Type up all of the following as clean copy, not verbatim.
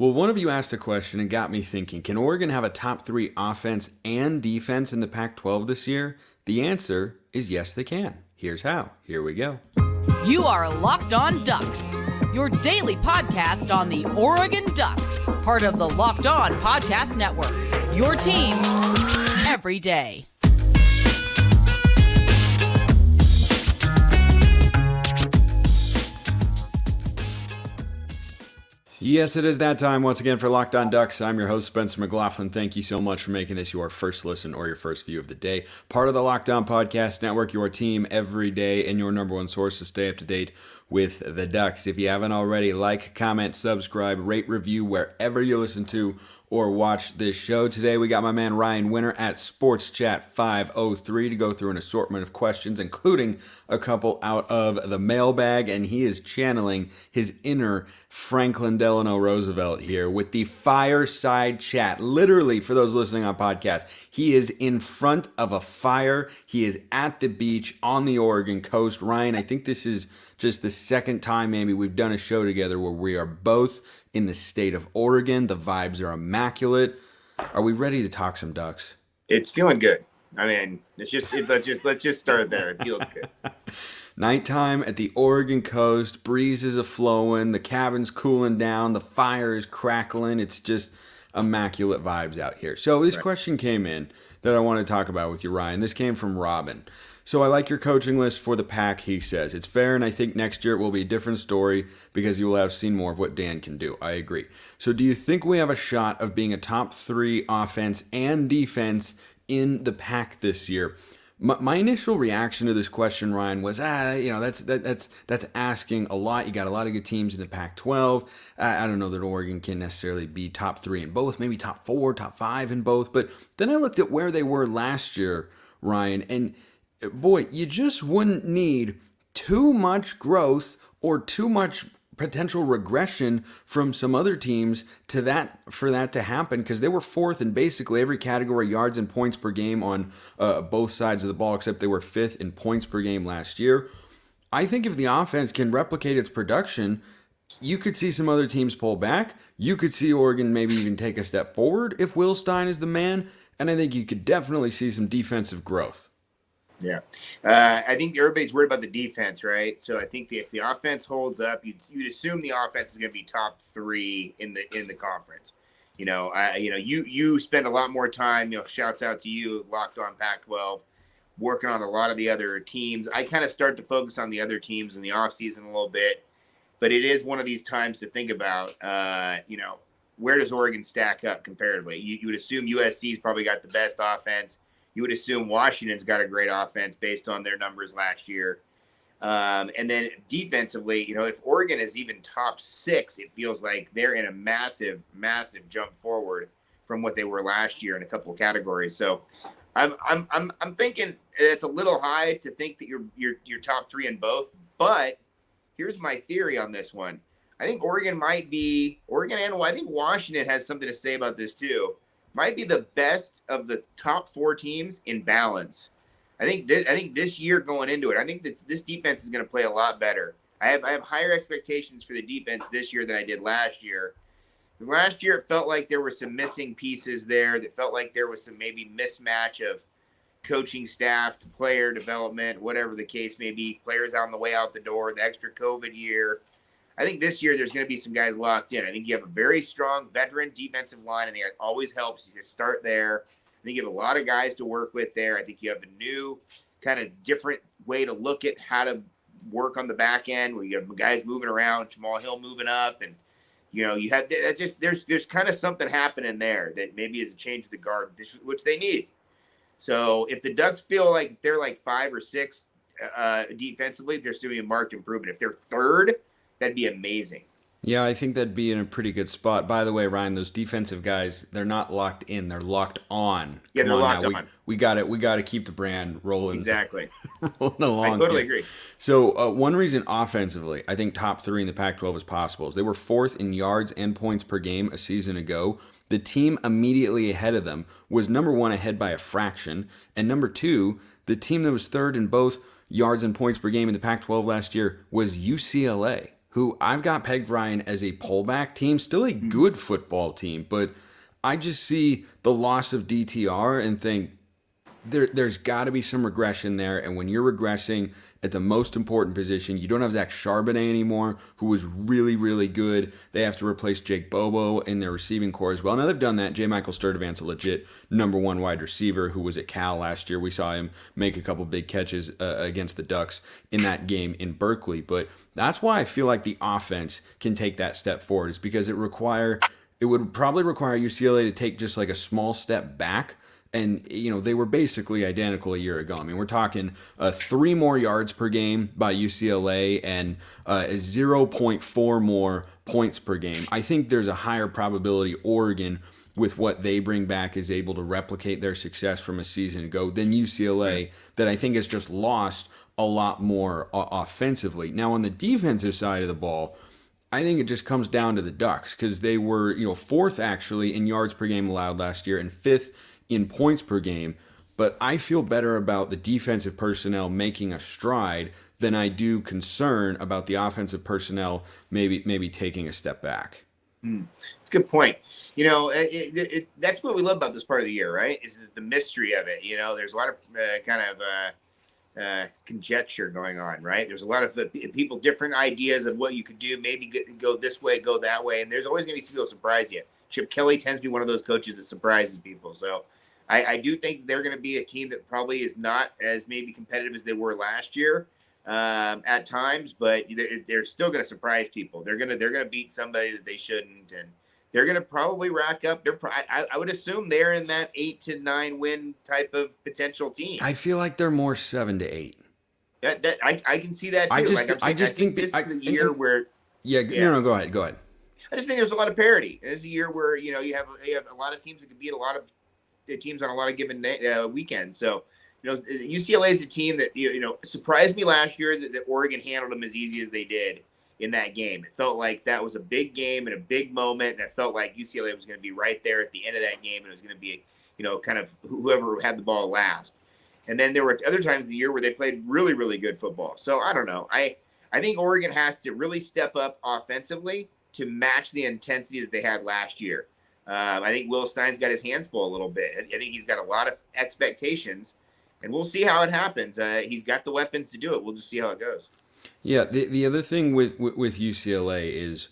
Well, one of you asked a question and got me thinking, can Oregon have a top 3 offense and defense in the Pac-12 this year? The answer is yes, they can. Here's how. Here we go. You are Locked On Ducks, your daily podcast on the Oregon Ducks, part of the Locked On Podcast Network, your team every day. Yes, it is that time once again for Locked On Ducks. I'm your host, Spencer McLaughlin. Thank you so much for making this your first listen or your first view of the day. Part of the Locked On Podcast Network, your team every day, and your number one source to stay up to date with the Ducks. If you haven't already, like, comment, subscribe, rate, review wherever you listen to or watch this show. Today we got my man Rian Winter at Sports Chat 503 to go through an assortment of questions, including a couple out of the mailbag, and he is channeling his inner Franklin Delano Roosevelt here with the fireside chat. Literally, for those listening on podcast, he is in front of a fire. He is at the beach on the Oregon coast. Rian, I think this is just the second time maybe we've done a show together where we are both in the state of Oregon. The vibes are immaculate. Are we ready to talk some Ducks? It's feeling good. I mean, let's just start there. It feels good. Nighttime at the Oregon coast, breezes are flowing, the cabin's cooling down, the fire is crackling. It's just immaculate vibes out here. So this question came in that I want to talk about with you, Rian. This came from Robin. So I like your coaching list for the Pac, he says. It's fair, and I think next year it will be a different story because you will have seen more of what Dan can do. I agree. So do you think we have a shot of being a top 3 offense and defense in the Pac this year? My initial reaction to this question, Ryan, was, that's asking a lot. You got a lot of good teams in the Pac-12. I don't know that Oregon can necessarily be top 3 in both, maybe top 4, top 5 in both. But then I looked at where they were last year, Ryan, and boy, you just wouldn't need too much growth or too much potential regression from some other teams for that to happen, because they were 4th in basically every category, yards and points per game on both sides of the ball, except they were 5th in points per game last year. I think if the offense can replicate its production, you could see some other teams pull back. You could see Oregon maybe even take a step forward if Will Stein is the man, and I think you could definitely see some defensive growth. Yeah. I think everybody's worried about the defense, right? So I think if the offense holds up, you'd assume the offense is going to be top 3 in the conference. You spend a lot more time, shouts out to you, Locked On Pac-12, working on a lot of the other teams. I kind of start to focus on the other teams in the offseason a little bit, but it is one of these times to think about, where does Oregon stack up comparatively? You would assume USC's probably got the best offense. You would assume Washington's got a great offense based on their numbers last year. And then defensively, if Oregon is even top 6, it feels like they're in a massive, massive jump forward from what they were last year in a couple of categories. So I'm thinking it's a little high to think that you're top 3 in both. But here's my theory on this one. I think Oregon and I think Washington has something to say about this too. Might be the best of the top 4 teams in balance. I think this year going into it, I think that this defense is going to play a lot better. I have higher expectations for the defense this year than I did last year. Because last year it felt like there were some missing pieces there. That felt like there was some maybe mismatch of coaching staff to player development, whatever the case may be. Players on the way out the door, the extra COVID year. I think this year there's going to be some guys locked in. I think you have a very strong veteran defensive line, and it always helps you to start there. I think you have a lot of guys to work with there. I think you have a new kind of different way to look at how to work on the back end, where you have guys moving around, Jamal Hill moving up, and you have there's kind of something happening there that maybe is a change of the guard, which they need. So if the Ducks feel like they're like 5 or 6 defensively, they're still a marked improvement. If they're 3rd, that'd be amazing. Yeah, I think that'd be in a pretty good spot. By the way, Ryan, those defensive guys, they're not locked in, they're locked on. Yeah, they're locked on. We got to keep the brand rolling. Exactly. Rolling along. I totally agree. So one reason offensively, I think top 3 in the Pac-12 is possible is they were 4th in yards and points per game a season ago. The team immediately ahead of them was number 1 ahead by a fraction, and number 2, the team that was 3rd in both yards and points per game in the Pac-12 last year was UCLA. who I've got pegged, Ryan, as a pullback team, still a good football team, but I just see the loss of DTR and think there's got to be some regression there. And when you're regressing at the most important position, you don't have Zach Charbonnet anymore, who was really, really good. They have to replace Jake Bobo in their receiving core as well. Now they've done that. J. Michael Sturdivant's a legit number one wide receiver who was at Cal last year. We saw him make a couple big catches against the Ducks in that game in Berkeley. But that's why I feel like the offense can take that step forward, is because it would probably require UCLA to take just like a small step back. And, they were basically identical a year ago. I mean, we're talking 3 more yards per game by UCLA and 0.4 more points per game. I think there's a higher probability Oregon, with what they bring back, is able to replicate their success from a season ago than UCLA, that I think has just lost a lot more offensively. Now, on the defensive side of the ball, I think it just comes down to the Ducks, because they were, 4th actually in yards per game allowed last year and 5th in points per game. But I feel better about the defensive personnel making a stride than I do concern about the offensive personnel maybe taking a step back. It's a good point. That's what we love about this part of the year, right? Is the mystery of it. There's a lot of conjecture going on, right? There's a lot of people, different ideas of what you could do, maybe go this way, go that way, and there's always going to be some people surprise you. Chip Kelly tends to be one of those coaches that surprises people. So I do think they're going to be a team that probably is not as maybe competitive as they were last year at times, but they're still going to surprise people. They're going to beat somebody that they shouldn't, and they're going to probably rack up. I would assume they're in that 8 to 9 win type of potential team. I feel like they're more 7 to 8. I can see that too. I think this is the year where. Yeah. No, go ahead. I just think there's a lot of parity. This is a year where you have a lot of teams that can beat a lot of teams on a lot of given weekends. So UCLA is a team that surprised me last year that Oregon handled them as easy as they did in that game. It felt like that was a big game and a big moment, and I felt like UCLA was going to be right there at the end of that game, and it was going to be kind of whoever had the ball last. And then there were other times of the year where they played really, really good football. So I don't know. I think Oregon has to really step up offensively to match the intensity that they had last year. I think Will Stein's got his hands full a little bit. I think he's got a lot of expectations, and we'll see how it happens. He's got the weapons to do it. We'll just see how it goes. Yeah, the other thing with UCLA is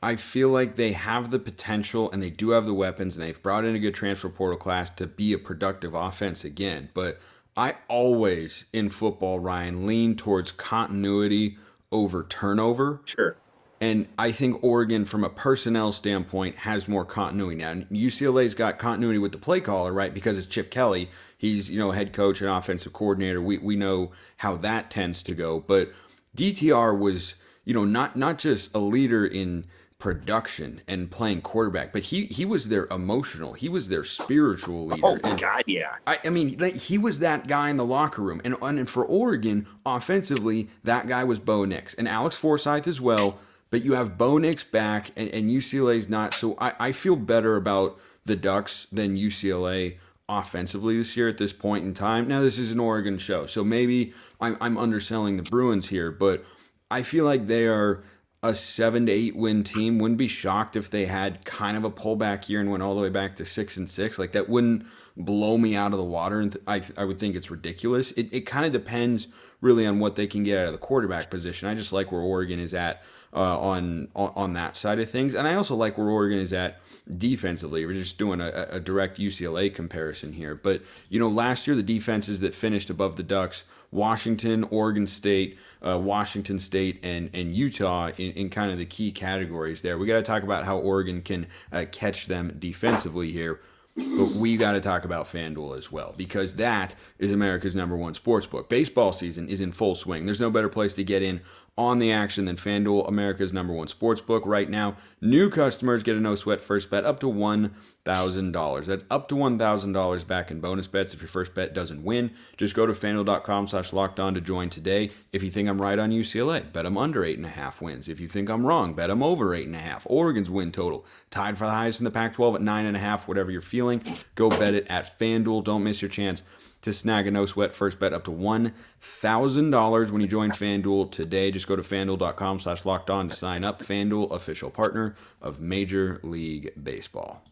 I feel like they have the potential and they do have the weapons, and they've brought in a good transfer portal class to be a productive offense again. But I always, in football, Ryan, lean towards continuity over turnover. Sure. And I think Oregon, from a personnel standpoint, has more continuity now. And UCLA's got continuity with the play caller, right? Because it's Chip Kelly. He's, head coach and offensive coordinator. We know how that tends to go. But DTR was, not just a leader in production and playing quarterback, but he was their emotional, he was their spiritual leader. Oh, God, yeah. I mean, he was that guy in the locker room. And for Oregon, offensively, that guy was Bo Nix. And Alex Forsythe as well. But you have Bo Nix back, and UCLA's not. So I feel better about the Ducks than UCLA offensively this year at this point in time. Now, this is an Oregon show, so maybe I'm underselling the Bruins here, but I feel like they are a 7 to 8 win team. Wouldn't be shocked if they had kind of a pullback year and went all the way back to 6-6. Like, that wouldn't blow me out of the water, and I would think it's ridiculous. It kind of depends really on what they can get out of the quarterback position. I just like where Oregon is at on that side of things, and I also like where Oregon is at defensively. We're just doing a direct UCLA comparison here, but last year the defenses that finished above the Ducks: Washington, Oregon State, Washington State, and Utah in kind of the key categories there. We got to talk about how Oregon can catch them defensively here. But we got to talk about FanDuel as well, because that is America's #1 sportsbook. Baseball season is in full swing. There's no better place to get in on the action than FanDuel, America's #1 sportsbook. Right now, new customers get a no-sweat first bet up to $1,000. That's up to $1,000 back in bonus bets if your first bet doesn't win. Just go to FanDuel.com/lockedon to join today. If you think I'm right on UCLA, bet them under 8.5 wins. If you think I'm wrong, bet them over 8.5. Oregon's win total tied for the highest in the Pac-12 at 9.5. Whatever you're feeling, go bet it at FanDuel. Don't miss your chance to snag a no-sweat first bet up to $1,000 when you join FanDuel today. Just go to FanDuel.com/lockedon to sign up. FanDuel, official partner of Major League Baseball.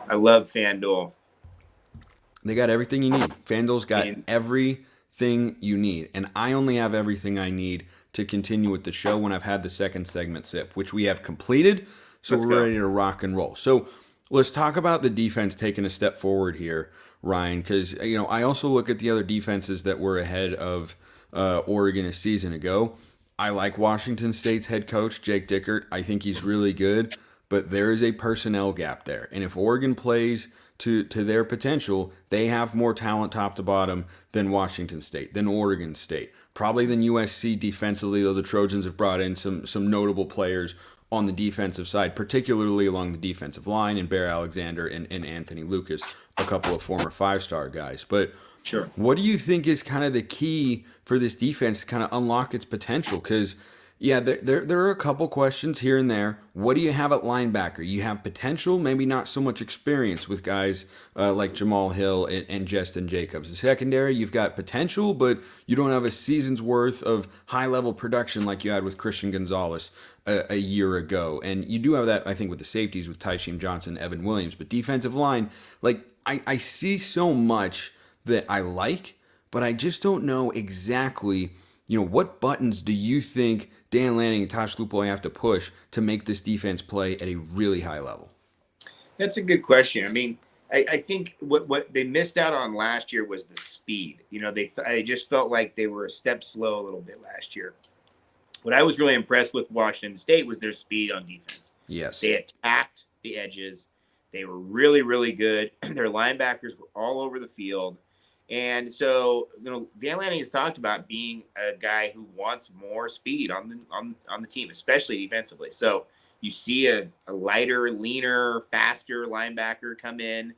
I love FanDuel. They got everything you need. FanDuel's got everything you need. And I only have everything I need to continue with the show when I've had the second segment sip, which we have completed. So we're ready to rock and roll. So let's talk about the defense taking a step forward here, Ryan, because I also look at the other defenses that were ahead of Oregon a season ago. I like Washington State's head coach, Jake Dickert. I think he's really good, but there is a personnel gap there. And if Oregon plays to their potential, they have more talent top to bottom than Washington State, than Oregon State, probably than USC defensively, though the Trojans have brought in some notable players on the defensive side, particularly along the defensive line, and Bear Alexander and Anthony Lucas, a couple of former five-star guys. But sure, what do you think is kind of the key for this defense to kind of unlock its potential? Because there are a couple questions here and there. What do you have at linebacker? You have potential, maybe not so much experience with guys like Jamal Hill and Justin Jacobs. The secondary, you've got potential, but you don't have a season's worth of high-level production like you had with Christian Gonzalez a year ago. And you do have that, I think, with the safeties with Tysheem Johnson, Evan Williams. But defensive line, I see so much that I like, but I just don't know exactly, what buttons do you think Dan Lanning and Tosh Lupoy have to push to make this defense play at a really high level? That's a good question. I mean, I think what they missed out on last year was the speed. I just felt like they were a step slow a little bit last year. What I was really impressed with Washington State was their speed on defense. Yes. They attacked the edges. They were really, really good. Their linebackers were all over the field. And so, Dan Lanning has talked about being a guy who wants more speed on the team, especially defensively. So you see a lighter, leaner, faster linebacker come in,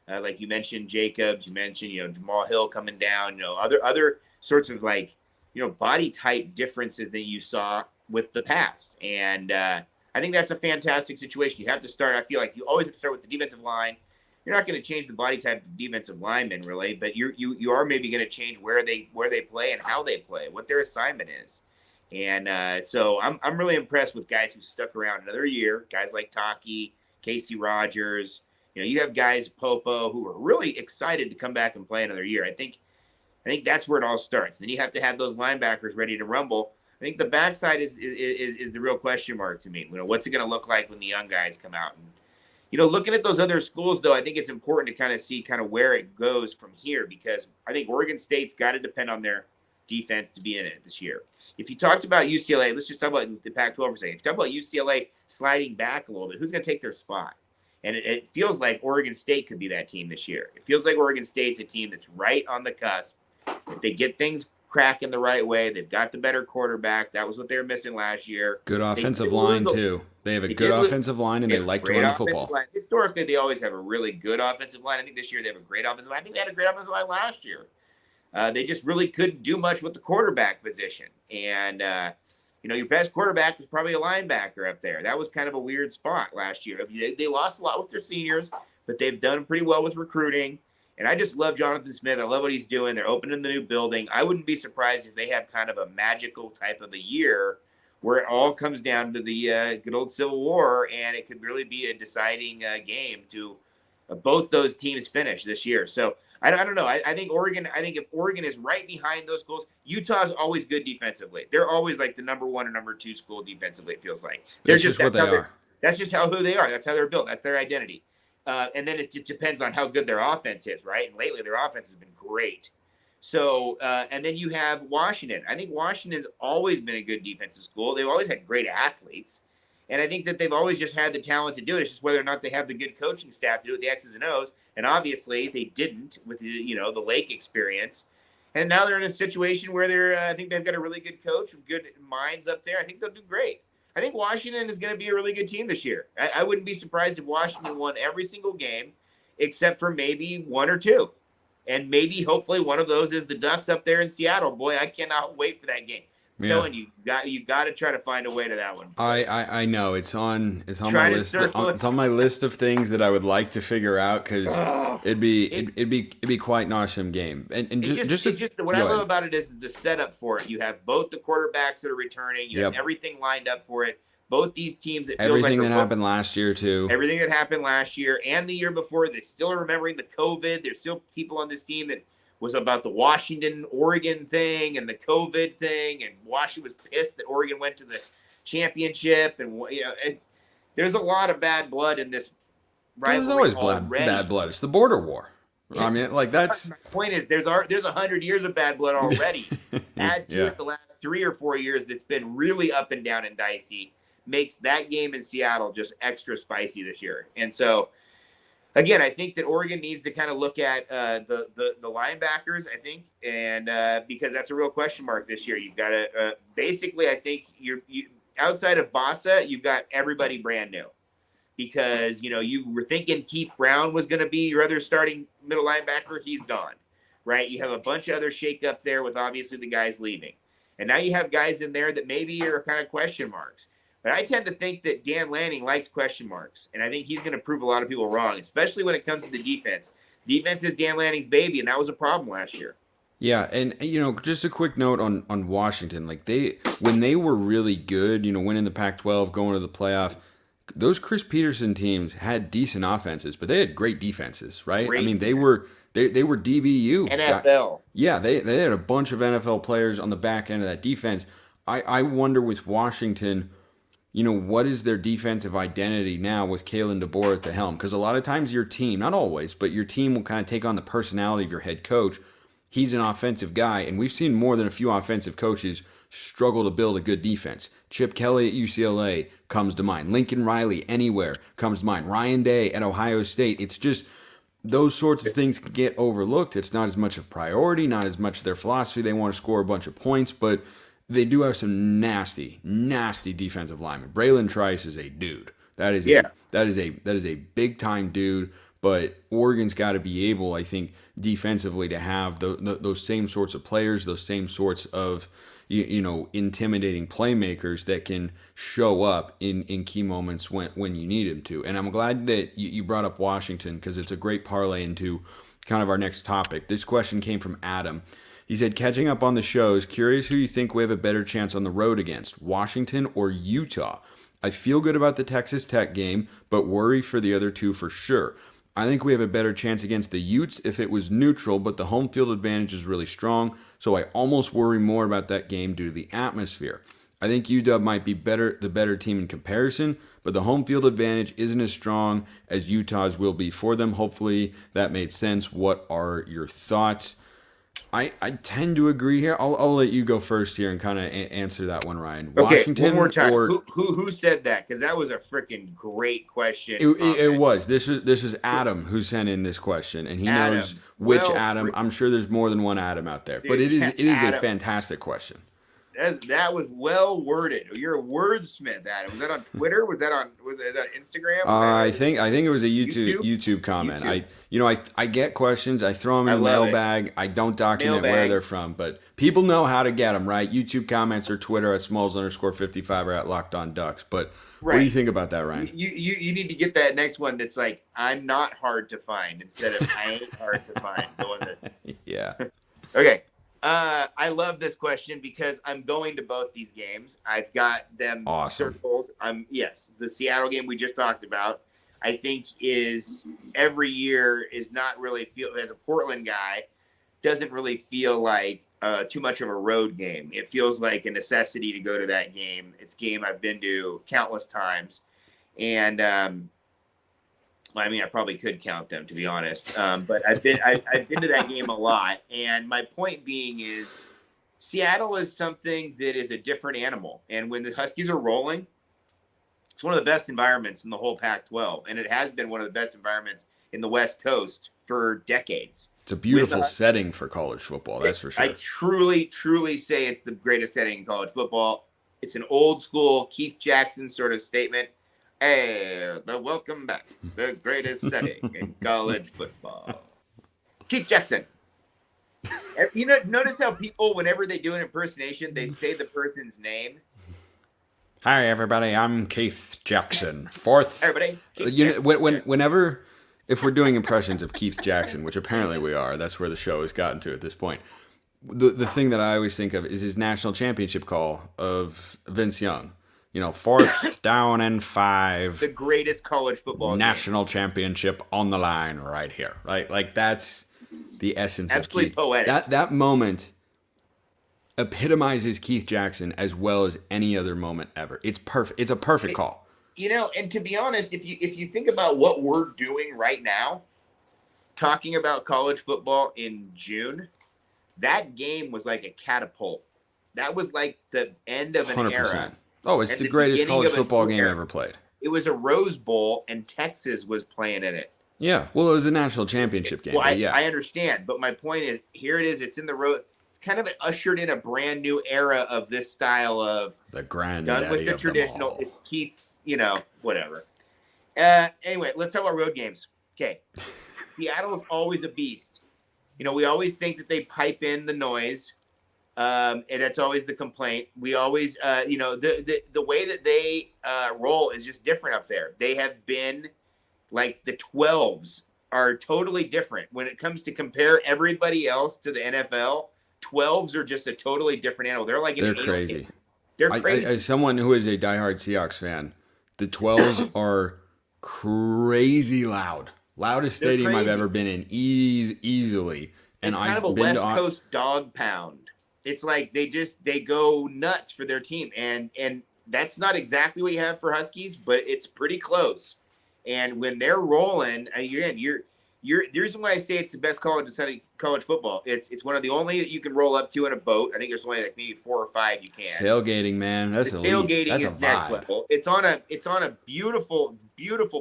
like you mentioned Jacobs. You mentioned Jamal Hill coming down. Other sorts of body type differences that you saw with the past. And I think that's a fantastic situation. You have to start. I feel like you always have to start with the defensive line. You're not going to change the body type of defensive linemen, really, but you are maybe going to change where they play and how they play, what their assignment is. And so I'm really impressed with guys who stuck around another year, guys like Taki, Casey Rogers. You have guys, Popo, who are really excited to come back and play another year. I think that's where it all starts. Then you have to have those linebackers ready to rumble. I think the backside is the real question mark to me. What's it going to look like when the young guys come out? And looking at those other schools, though, I think it's important to kind of see where it goes from here, because I think Oregon State's got to depend on their defense to be in it this year. If you talked about UCLA, let's just talk about the Pac-12 for a second. If you talk about UCLA sliding back a little bit, who's going to take their spot? And it feels like Oregon State could be that team this year. It feels like Oregon State's a team that's right on the cusp. If they get things cracking the right way, they've got the better quarterback. That was what they were missing last year. Good offensive line, too. They have a good offensive line, and they like to run the football. Line. Historically, they always have a really good offensive line. I think this year they have a great offensive line. I think they had a great offensive line last year. They just really couldn't do much with the quarterback position. And, your best quarterback was probably a linebacker up there. That was kind of a weird spot last year. They lost a lot with their seniors, but they've done pretty well with recruiting. And I just love Jonathan Smith. I love what he's doing. They're opening the new building. I wouldn't be surprised if they have kind of a magical type of a year where it all comes down to the good old Civil War, and it could really be a deciding game to both those teams finish this year. So I don't know. I think if Oregon is right behind those schools, Utah's always good defensively. They're always like the number 1 or number 2 school defensively, it feels like. That's just what they are. That's just who they are. That's how they're built. That's their identity. And then it depends on how good their offense is, right? And lately their offense has been great. So, and then you have Washington. I think Washington's always been a good defensive school. They've always had great athletes. And I think that they've always just had the talent to do it. It's just whether or not they have the good coaching staff to do it, the X's and O's. And obviously they didn't with the Lake experience. And now they're in a situation where I think they've got a really good coach with good minds up there. I think they'll do great. I think Washington is going to be a really good team this year. I wouldn't be surprised if Washington won every single game except for maybe 1 or 2. And maybe, hopefully, one of those is the Ducks up there in Seattle. Boy, I cannot wait for that game. telling you, you got to try to find a way to that one. I know it's on Try my to list. circle it. It's on my list of things that I would like to figure out because it'd be quite an awesome game. And what I love about it is the setup for it. You have both the quarterbacks that are returning. You have everything lined up for it. Both these teams, it feels everything like that happened last year too. Everything that happened last year and the year before. They still are remembering the COVID. There's still people on this team that was about the Washington-Oregon thing and the COVID thing, and Washington was pissed that Oregon went to the championship. And there's a lot of bad blood in this rivalry. There's always bad blood. It's the border war. Yeah. I mean, like that's. My point is, there's 100 years of bad blood already. Add to it the last 3 or 4 years that's been really up and down and dicey. Makes that game in Seattle just extra spicy this year. And so, again, I think that Oregon needs to kind of look at the linebackers, I think, and because that's a real question mark this year. You've got to basically, I think you outside of Bassa, you've got everybody brand new because, you were thinking Keith Brown was going to be your other starting middle linebacker. He's gone, right? You have a bunch of other shakeup there with obviously the guys leaving. And now you have guys in there that maybe are kind of question marks. But I tend to think that Dan Lanning likes question marks, and I think he's going to prove a lot of people wrong, especially when it comes to the defense. Defense is Dan Lanning's baby, and that was a problem last year. Yeah, and just a quick note on Washington, like when they were really good, winning the Pac-12, going to the playoff, those Chris Peterson teams had decent offenses, but they had great defenses, right? I mean, they were DBU NFL. Yeah, they had a bunch of NFL players on the back end of that defense. I wonder with Washington. What is their defensive identity now with Kalen DeBoer at the helm? Because a lot of times your team, not always, but your team will kind of take on the personality of your head coach. He's an offensive guy, and we've seen more than a few offensive coaches struggle to build a good defense. Chip Kelly at UCLA comes to mind. Lincoln Riley anywhere comes to mind. Ryan Day at Ohio State. It's just those sorts of things can get overlooked. It's not as much of a priority, not as much of their philosophy. They want to score a bunch of points, but they do have some nasty defensive linemen. Braylon Trice is a dude. That is a big time dude. But Oregon's got to be able, I think, defensively to have those same sorts of players, those same sorts of intimidating playmakers that can show up in key moments when you need them to. And I'm glad that you brought up Washington because it's a great parlay into kind of our next topic. This question came from Adam. He said, catching up on the shows, curious who you think we have a better chance on the road against, Washington or Utah? I feel good about the Texas Tech game, but worry for the other two for sure. I think we have a better chance against the Utes if it was neutral, but the home field advantage is really strong, so I almost worry more about that game due to the atmosphere. I think UW might be the better team in comparison, but the home field advantage isn't as strong as Utah's will be for them. Hopefully that made sense. What are your thoughts? I tend to agree here. I'll let you go first here and kind of answer that one, Ryan. Okay, Washington one more time. Or who said that? Because that was a freaking great question. It was. This was Adam who sent in this question, and he knows which Adam. I'm sure there's more than one Adam out there, but it is a fantastic question. That was well worded. You're a wordsmith, Adam. Was that on Twitter? Was that on Instagram? I think it was a YouTube comment. I get questions. I throw them in the mailbag. I don't document where they're from, but people know how to get them, right? YouTube comments or Twitter at Smalls_55 or at Locked On Ducks. But what do you think about that, Ryan? You need to get that next one that's like, I'm not hard to find instead of I ain't hard to find. The one that... Yeah. Okay. I love this question because I'm going to both these games. I've got them circled. The Seattle game we just talked about, I think is every year is not really feel as a Portland guy, doesn't really feel like too much of a road game. It feels like a necessity to go to that game. It's a game I've been to countless times. And, I probably could count them to be honest, but I've been to that game a lot. And my point being is, Seattle is something that is a different animal. And when the Huskies are rolling, it's one of the best environments in the whole Pac-12, and it has been one of the best environments in the West Coast for decades. It's a beautiful setting for college football, that's for sure. I truly say it's the greatest setting in college football. It's an old school Keith Jackson sort of statement. Hey, welcome back. The greatest setting in college football. Keith Jackson. Notice how people, whenever they do an impersonation, they say the person's name. Hi, everybody. I'm Keith Jackson. Fourth. Everybody, Whenever, if we're doing impressions of Keith Jackson, which apparently we are, that's where the show has gotten to at this point. The thing that I always think of is his national championship call of Vince Young. Fourth down and 5. The greatest college football national championship on the line right here. Right? Like, that's the essence absolutely of Keith. Poetic. That moment epitomizes Keith Jackson as well as any other moment ever. It's perfect. It's a perfect call. And to be honest, if you think about what we're doing right now, talking about college football in June, that game was like a catapult. That was like the end of an 100%. era. Oh, it's the greatest college football game ever played. It was a Rose Bowl, and Texas was playing in it. Yeah, well, it was the national championship game. Well, I understand, but my point is, here it is. It's in the road. It's kind of ushered in a brand new era of this style of the grand done with the of traditional. It's Keats, whatever. Anyway, let's talk about road games. Okay, Seattle is always a beast. We always think that they pipe in the noise. And that's always the complaint. We always, the way that they roll is just different up there. They have been like the 12s are totally different. When it comes to compare everybody else to the NFL, 12s are just a totally different animal. They're crazy. They're crazy. As someone who is a diehard Seahawks fan, the 12s are crazy loud. Loudest stadium I've ever been in, easily. And it's kind of a West Coast dog pound. It's like they go nuts for their team, and that's not exactly what you have for Huskies, but it's pretty close. And when they're rolling, again, the reason why I say it's the best college football. It's one of the only that you can roll up to in a boat. I think there's only like maybe 4 or 5 you can. Tailgating, man, that's elite. Tailgating is next level. It's on a beautiful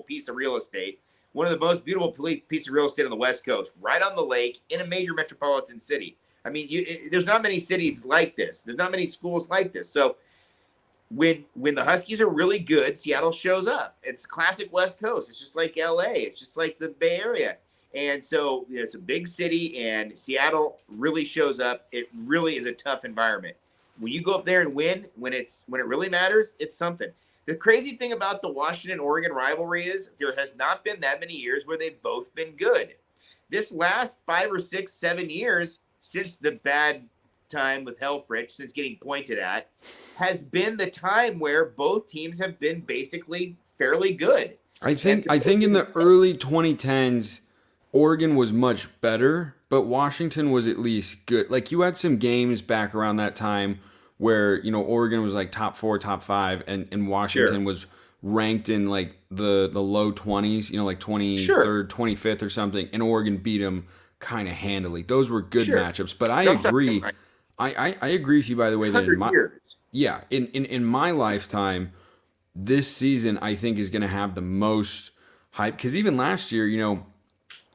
piece of real estate. One of the most beautiful piece of real estate on the West Coast, right on the lake in a major metropolitan city. I mean, there's not many cities like this. There's not many schools like this. So when the Huskies are really good, Seattle shows up. It's classic West Coast. It's just like LA. It's just like the Bay Area. And so it's a big city, and Seattle really shows up. It really is a tough environment. When you go up there and win, when it really matters, it's something. The crazy thing about the Washington-Oregon rivalry is there has not been that many years where they've both been good. This last 5 or 6, 7 years, since the bad time with Helfrich, since getting pointed at, has been the time where both teams have been basically fairly good. I think in the early 2010s, Oregon was much better, but Washington was at least good. Like, you had some games back around that time where, Oregon was like top 4, top 5, and Washington was ranked in like the low 20s, like 23rd, 25th or something, and Oregon beat them kind of handily. Those were good matchups, but I agree. I agree with you, by the way, that in my lifetime, this season I think is going to have the most hype, because even last year,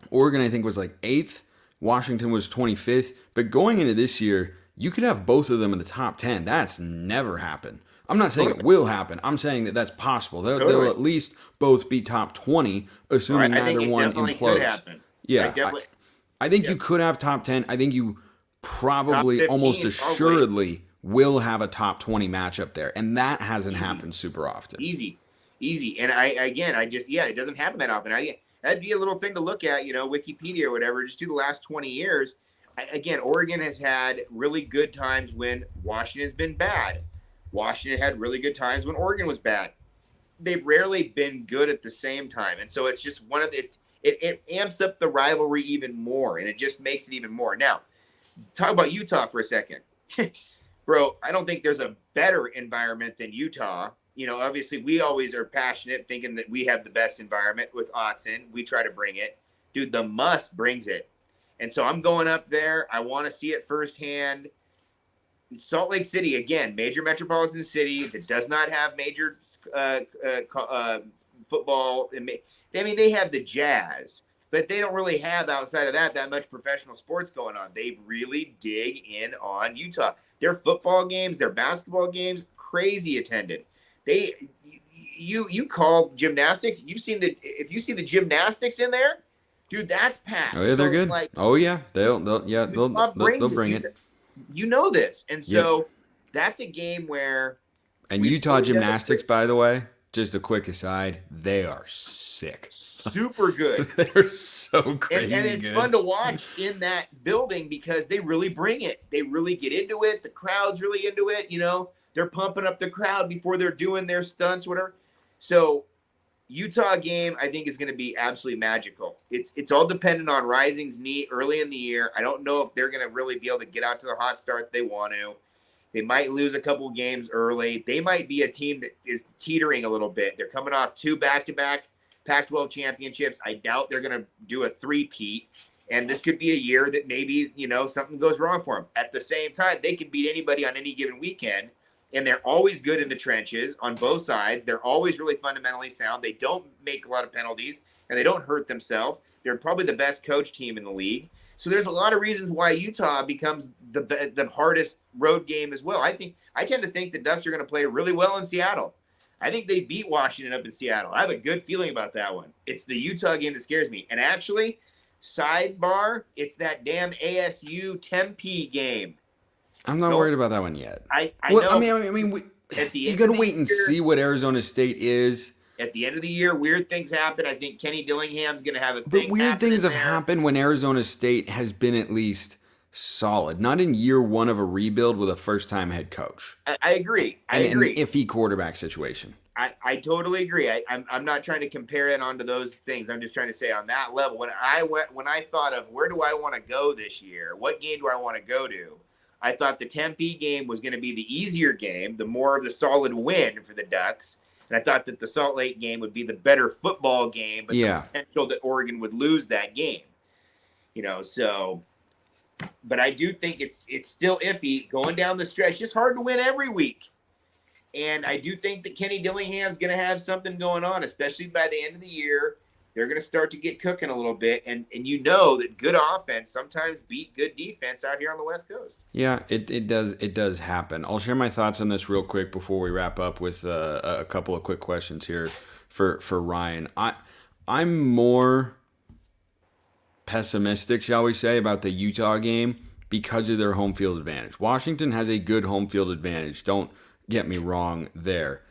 Oregon I think was like 8th, Washington was 25th, but going into this year, you could have both of them in the top 10. That's never happened. I'm not saying it will happen. I'm saying that that's possible. They'll at least both be top 20, assuming neither one implodes. Yeah, I think you could have top 10. I think you probably almost assuredly will have a top 20 matchup there. And that hasn't happened super often. Easy. And it doesn't happen that often. That'd be a little thing to look at, Wikipedia or whatever, just do the last 20 years. Oregon has had really good times when Washington's been bad. Washington had really good times when Oregon was bad. They've rarely been good at the same time. And so it's just one of the... It amps up the rivalry even more, and it just makes it even more. Now, talk about Utah for a second. Bro, I don't think there's a better environment than Utah. Obviously, we always are passionate, thinking that we have the best environment with Autzen. We try to bring it. Dude, the Must brings it. And so I'm going up there. I want to see it firsthand. Salt Lake City, again, major metropolitan city that does not have major football. They have the Jazz, but they don't really have, outside of that much professional sports going on. They really dig in on Utah. Their football games, their basketball games, crazy attended. You call gymnastics. If you see the gymnastics in there, Dude, that's packed. Oh yeah, they're So it's good. like Oh yeah, they'll Utah brings bring it. it. You know this, and Yep. so that's a game where And we Utah play the other gymnastics, by the way, just a quick aside, they are sick. super good. They're so crazy And it's good. fun to watch in that building because they really bring it. They really get into it. The crowd's really into it. You know, they're pumping up the crowd before they're doing their stunts, whatever. So Utah game, I think, is going to be absolutely magical. It's all dependent on Rising's knee early in the year. I don't know if they're going to really be able to get out to the hot start they want to. They might lose a couple games early. They might be a team that is teetering a little bit. They're coming off 2 back-to-back Pac-12 championships. I doubt they're going to do a three-peat. And this could be a year that maybe, you know, something goes wrong for them. At the same time, they can beat anybody on any given weekend. And they're always good in the trenches on both sides. They're always really fundamentally sound. They don't make a lot of penalties, and they don't hurt themselves. They're probably the best coach team in the league. So there's a lot of reasons why Utah becomes the hardest road game as well. I tend to think the Ducks are going to play really well in Seattle. I think they beat Washington up in Seattle. I have a good feeling about that one. It's the Utah game that scares me. And actually, sidebar, it's that damn ASU Tempe game. I'm not worried about that one yet. I well, know. I mean, At the you end got to of the wait and year- see what Arizona State is. At the end of the year, weird things happen. I think Kenny Dillingham's going to have a But thing. weird happen things in have there. happened when Arizona State has been at least solid. Not in year one of a rebuild with a first-time head coach. I agree. I And agree. an iffy quarterback situation. I totally agree. I'm not trying to compare it onto those things. I'm just trying to say on that level, when I thought of where do I want to go this year, what game do I want to go to, I thought the Tempe game was going to be the easier game, the more of the solid win for the Ducks. And I thought that the Salt Lake game would be the better football game, but Yeah. the potential that Oregon would lose that game. You know, so but I do think it's still iffy going down the stretch. It's just hard to win every week. And I do think that Kenny Dillingham's going to have something going on, especially by the end of the year. They're going to start to get cooking a little bit. And you know that good offense sometimes beat good defense out here on the West Coast. Yeah, it does happen. I'll share my thoughts on this real quick before we wrap up with a couple of quick questions here for Ryan. I'm more pessimistic, shall we say, about the Utah game because of their home field advantage. Washington has a good home field advantage. Don't get me wrong there.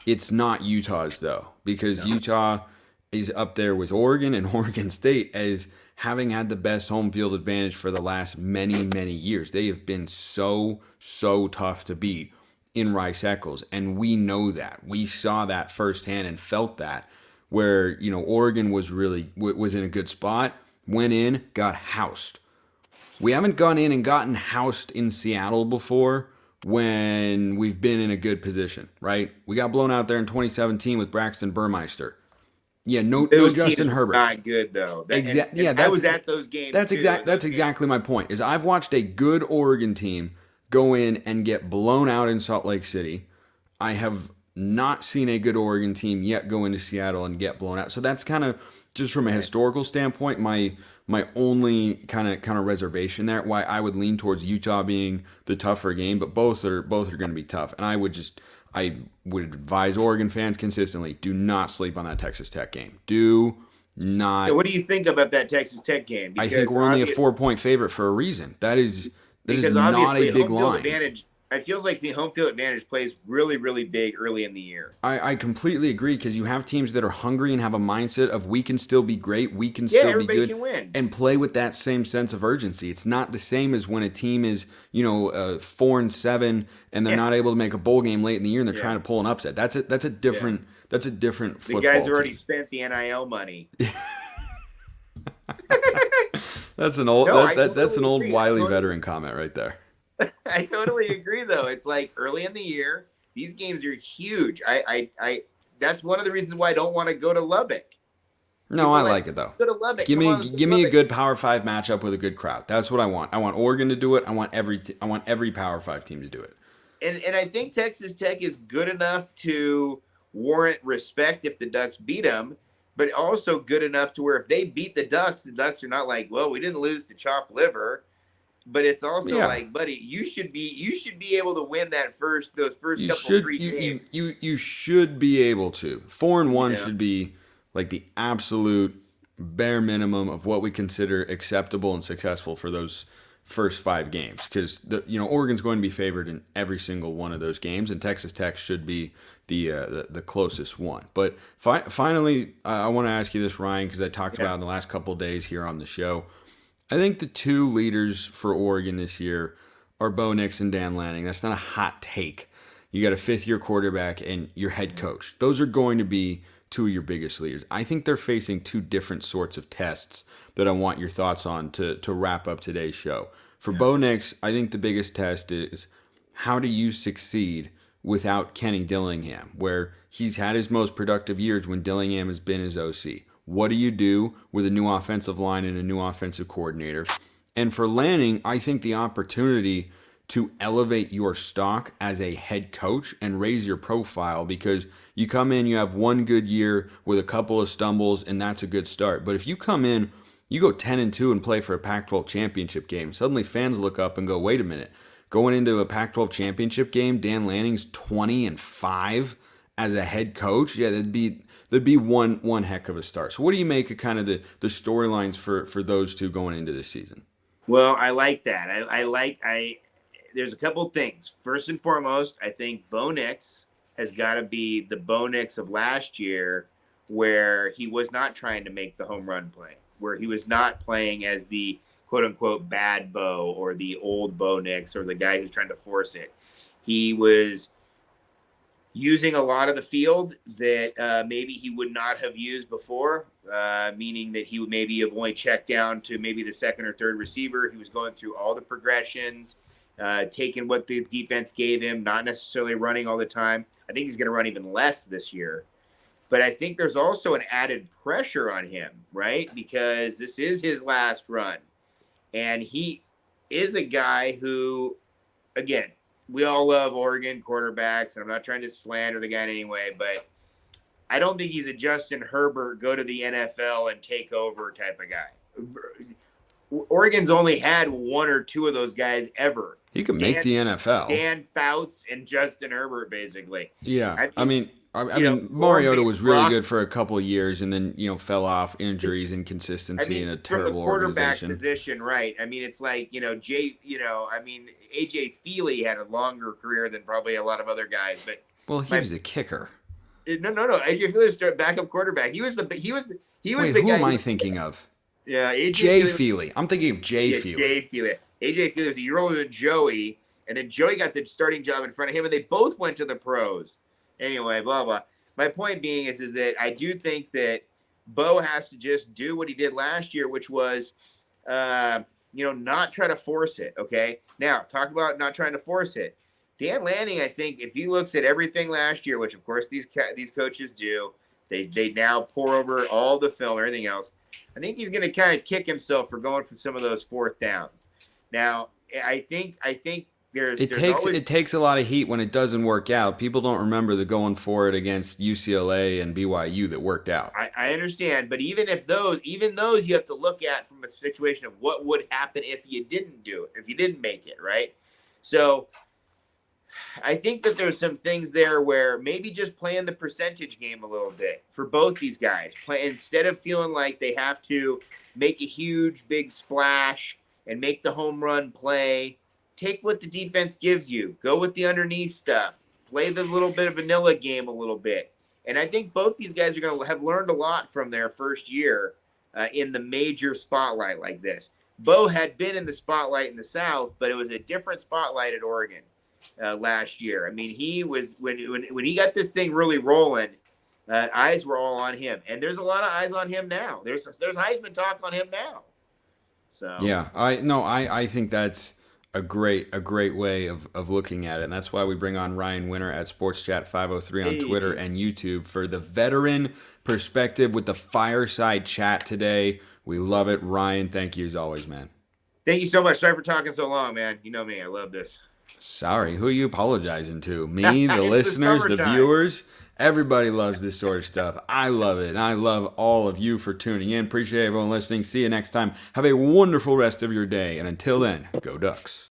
It's not Utah's, though, because Utah is up there with Oregon and Oregon State as having had the best home field advantage for the last many, many years. They have been so tough to beat in Rice-Eccles, and we know that. We saw that firsthand and felt that, where, you know, Oregon was in a good spot, went in, got housed. We haven't gone in and gotten housed in Seattle before when we've been in a good position, right? We got blown out there in 2017 with Braxton Burmeister. Yeah, no Justin Herbert. Not good though. I was at those games. That's exactly my point. Is I've watched a good Oregon team go in and get blown out in Salt Lake City. I have not seen a good Oregon team yet go into Seattle and get blown out. So that's kind of just from a historical standpoint, my only kind of reservation there. Why I would lean towards Utah being the tougher game, but both are going to be tough. And I would advise Oregon fans consistently, do not sleep on that Texas Tech game. Do not. So what do you think about that Texas Tech game? I think we're only a 4-point favorite for a reason. That is not a big line. Advantage, it feels like the home field advantage plays really, really big early in the year. I completely agree, because you have teams that are hungry and have a mindset of we can still be great, we can still be good, can win. and play with that same sense of urgency. It's not the same as when a team is 4-7 and they're not able to make a bowl game late in the year and they're trying to pull an upset. That's a different football. The guys have already team. spent the NIL money. That's an old that's an old agree. wily veteran comment right there. I totally agree, though. It's like early in the year, these games are huge. I that's one of the reasons why I don't want to go to Lubbock. No, I like it though. Go to Lubbock. Give me a good Power 5 matchup with a good crowd. That's what I want. I want Oregon to do it. I want every Power 5 team to do it. And I think Texas Tech is good enough to warrant respect if the Ducks beat them, but also good enough to where if they beat the Ducks are not like, well, we didn't lose to chopped liver. But it's also like, buddy, you should be able to win those first three games. You should be able to. 4-1 should be like the absolute bare minimum of what we consider acceptable and successful for those first 5 games, because Oregon's going to be favored in every single one of those games, and Texas Tech should be the closest one. But finally, I want to ask you this, Ryan, because I talked about it in the last couple of days here on the show. I think the 2 leaders for Oregon this year are Bo Nix and Dan Lanning. That's not a hot take. You got a 5th-year quarterback and your head coach. Those are going to be 2 of your biggest leaders. I think they're facing 2 different sorts of tests that I want your thoughts on to wrap up today's show. For Bo Nix, I think the biggest test is how do you succeed without Kenny Dillingham, where he's had his most productive years when Dillingham has been his OC. What do you do with a new offensive line and a new offensive coordinator? And for Lanning, I think the opportunity to elevate your stock as a head coach and raise your profile, because you come in, you have 1 good year with a couple of stumbles, and that's a good start. But if you come in, you go 10-2 and play for a Pac-12 championship game, suddenly fans look up and go, wait a minute, going into a Pac-12 championship game, Dan Lanning's 20-5 as a head coach? Yeah, there'd be one heck of a start. So what do you make of kind of the storylines for those 2 going into this season? Well, I like that. There's a couple things. First and foremost, I think Bo Nix has got to be the Bo Nix of last year, where he was not trying to make the home run play, where he was not playing as the quote-unquote bad Bo or the old Bo Nix or the guy who's trying to force it. He was using a lot of the field that maybe he would not have used before, meaning that he would maybe have only checked down to maybe the 2nd or 3rd receiver. He was going through all the progressions, taking what the defense gave him, not necessarily running all the time. I think he's going to run even less this year. But I think there's also an added pressure on him, right? Because this is his last run. And he is a guy who, again, we all love Oregon quarterbacks, and I'm not trying to slander the guy in any way, but I don't think he's a Justin Herbert, go to the NFL and take over type of guy. Oregon's only had 1 or 2 of those guys ever. He could make the NFL. Dan Fouts and Justin Herbert, basically. Yeah, I mean, Mariota was really good for a couple of years, and then fell off, injuries, inconsistency, in a terrible quarterback organization. Position, right? I mean, it's like AJ Feely had a longer career than probably a lot of other guys, but he was a kicker. No. AJ Feely was a backup quarterback. He was the Wait, guy. Who am I thinking of? Yeah, Jay Feely. I'm thinking of Jay Feely. Jay Feely. AJ Feely was a year older than Joey, and then Joey got the starting job in front of him, and they both went to the pros. Anyway, blah, blah. My point being is that I do think that Bo has to just do what he did last year, which was, not try to force it, okay? Now, talk about not trying to force it. Dan Lanning, I think, if he looks at everything last year, which, of course, these coaches do, they now pour over all the film, everything else. I think he's going to kind of kick himself for going for some of those 4th downs. Now, I think it takes a lot of heat when it doesn't work out. People don't remember the going for it against UCLA and BYU that worked out. I understand, but even those you have to look at from a situation of what would happen if you didn't do it, if you didn't make it, right? So I think that there's some things there where maybe just playing the percentage game a little bit for both these guys. Instead of feeling like they have to make a huge, big splash and make the home run play, take what the defense gives you. Go with the underneath stuff. Play the little bit of vanilla game a little bit. And I think both these guys are going to have learned a lot from their first year in the major spotlight like this. Bo had been in the spotlight in the South, but it was a different spotlight at Oregon last year. I mean, he was when he got this thing really rolling, eyes were all on him. And there's a lot of eyes on him now. There's Heisman talk on him now. So yeah, I think that's a great way of looking at it, and that's why we bring on Rian Winter at Sports Chat 503 on Twitter and YouTube for the veteran perspective with the fireside chat today. We love it, Ryan. Thank you as always, man. Thank you so much. Sorry for talking so long, man. You know me, I love this. Sorry, who are you apologizing to? Me, the listeners, the viewers? Everybody loves this sort of stuff. I love it, and I love all of you for tuning in. Appreciate everyone listening. See you next time. Have a wonderful rest of your day, and until then, go Ducks.